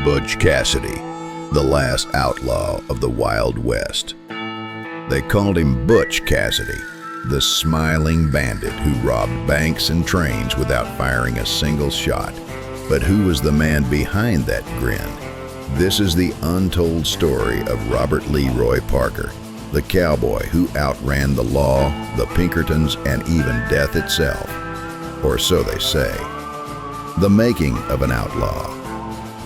Butch Cassidy, the last outlaw of the Wild West. They called him Butch Cassidy, the smiling bandit who robbed banks and trains without firing a single shot. But who was the man behind that grin? This is the untold story of Robert LeRoy Parker, the cowboy who outran the law, the Pinkertons, and even death itself. Or so they say. The Making of an Outlaw.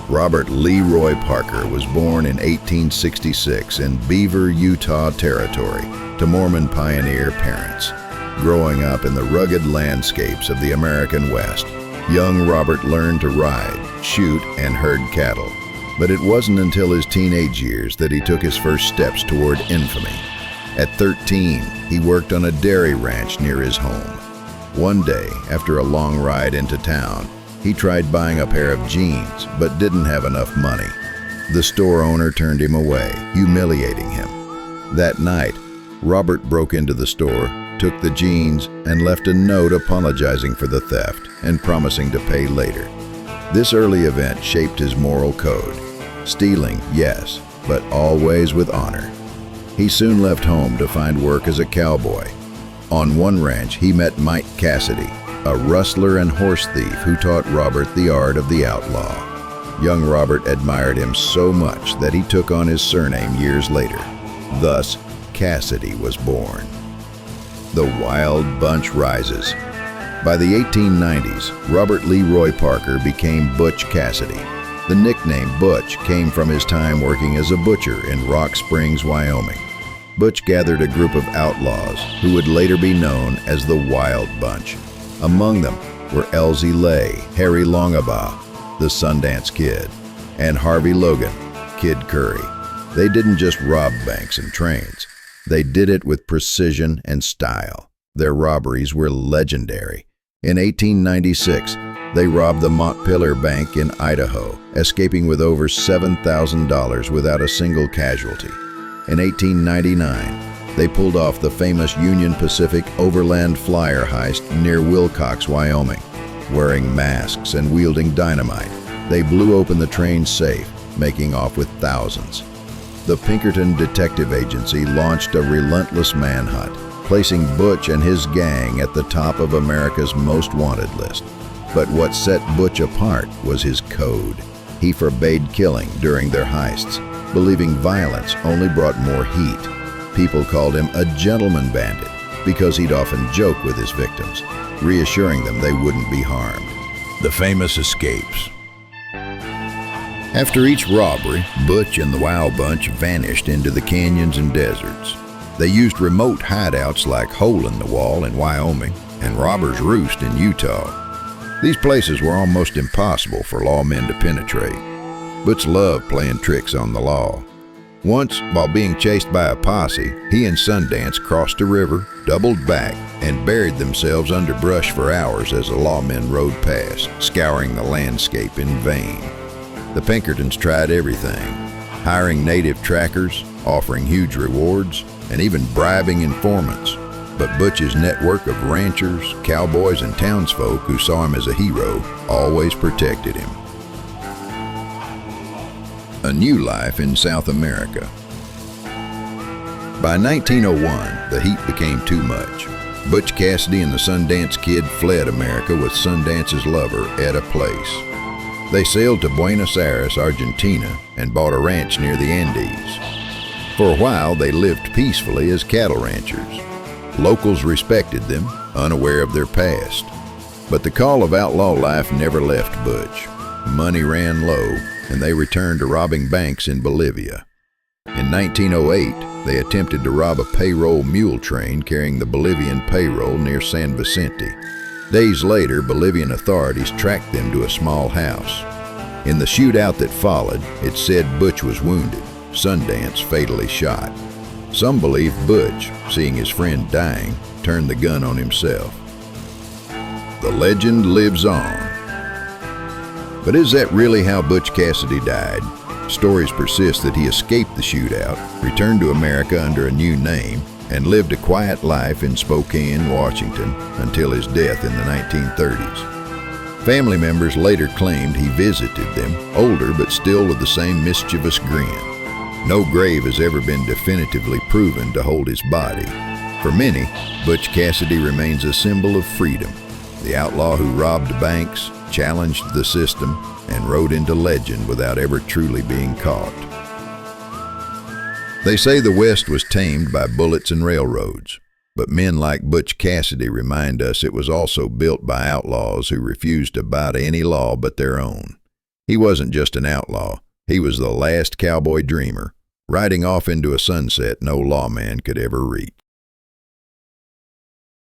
Robert LeRoy Parker was born in 1866 in Beaver, Utah Territory to Mormon pioneer parents. Growing up in the rugged landscapes of the American West, young Robert learned to ride, shoot, and herd cattle. But it wasn't until his teenage years that he took his first steps toward infamy. At 13, he worked on a dairy ranch near his home. One day, after a long ride into town, he tried buying a pair of jeans, but didn't have enough money. The store owner turned him away, humiliating him. That night, Robert broke into the store, took the jeans, and left a note apologizing for the theft and promising to pay later. This early event shaped his moral code. Stealing, yes, but always with honor. He soon left home to find work as a cowboy. On one ranch, he met Butch Cassidy, a rustler and horse thief who taught Robert the art of the outlaw. Young Robert admired him so much that he took on his surname years later. Thus, Cassidy was born. The Wild Bunch rises. By the 1890s, Robert LeRoy Parker became Butch Cassidy. The nickname Butch came from his time working as a butcher in Rock Springs, Wyoming. Butch gathered a group of outlaws who would later be known as the Wild Bunch. Among them were Elsie Lay, Harry Longabaugh, the Sundance Kid, and Harvey Logan, Kid Curry. They didn't just rob banks and trains. They did it with precision and style. Their robberies were legendary. In 1896, they robbed the Montpelier Bank in Idaho, escaping with over $7,000 without a single casualty. In 1899, they pulled off the famous Union Pacific Overland Flyer heist near Wilcox, Wyoming. Wearing masks and wielding dynamite, they blew open the train's safe, making off with thousands. The Pinkerton Detective Agency launched a relentless manhunt, placing Butch and his gang at the top of America's most wanted list. But what set Butch apart was his code. He forbade killing during their heists, believing violence only brought more heat. People called him a gentleman bandit because he'd often joke with his victims, reassuring them they wouldn't be harmed. The Famouse Escapes. After each robbery, Butch and the Wild Bunch vanished into the canyons and deserts. They used remote hideouts like Hole in the Wall in Wyoming and Robber's Roost in Utah. These places were almost impossible for lawmen to penetrate. Butch loved playing tricks on the law. Once, while being chased by a posse, he and Sundance crossed a river, doubled back, and buried themselves under brush for hours as the lawmen rode past, scouring the landscape in vain. The Pinkertons tried everything, hiring native trackers, offering huge rewards, and even bribing informants. But Butch's network of ranchers, cowboys, and townsfolk who saw him as a hero always protected him. A new life in South America. By 1901, the heat became too much. Butch Cassidy and the Sundance Kid fled America with Sundance's lover, Etta Place. They sailed to Buenos Aires, Argentina, and bought a ranch near the Andes. For a while, they lived peacefully as cattle ranchers. Locals respected them, unaware of their past. But the call of outlaw life never left Butch. Money ran low, and they returned to robbing banks in Bolivia. In 1908, they attempted to rob a payroll mule train carrying the Bolivian payroll near San Vicente. Days later, Bolivian authorities tracked them to a small house. In the shootout that followed, it's said Butch was wounded, Sundance fatally shot. Some believe Butch, seeing his friend dying, turned the gun on himself. The legend lives on. But is that really how Butch Cassidy died? Stories persist that he escaped the shootout, returned to America under a new name, and lived a quiet life in Spokane, Washington, until his death in the 1930s. Family members later claimed he visited them, older but still with the same mischievous grin. No grave has ever been definitively proven to hold his body. For many, Butch Cassidy remains a symbol of freedom, the outlaw who robbed banks, challenged the system, and rode into legend without ever truly being caught. They say the West was tamed by bullets and railroads, but men like Butch Cassidy remind us it was also built by outlaws who refused to bow to any law but their own. He wasn't just an outlaw, he was the last cowboy dreamer, riding off into a sunset no lawman could ever reach.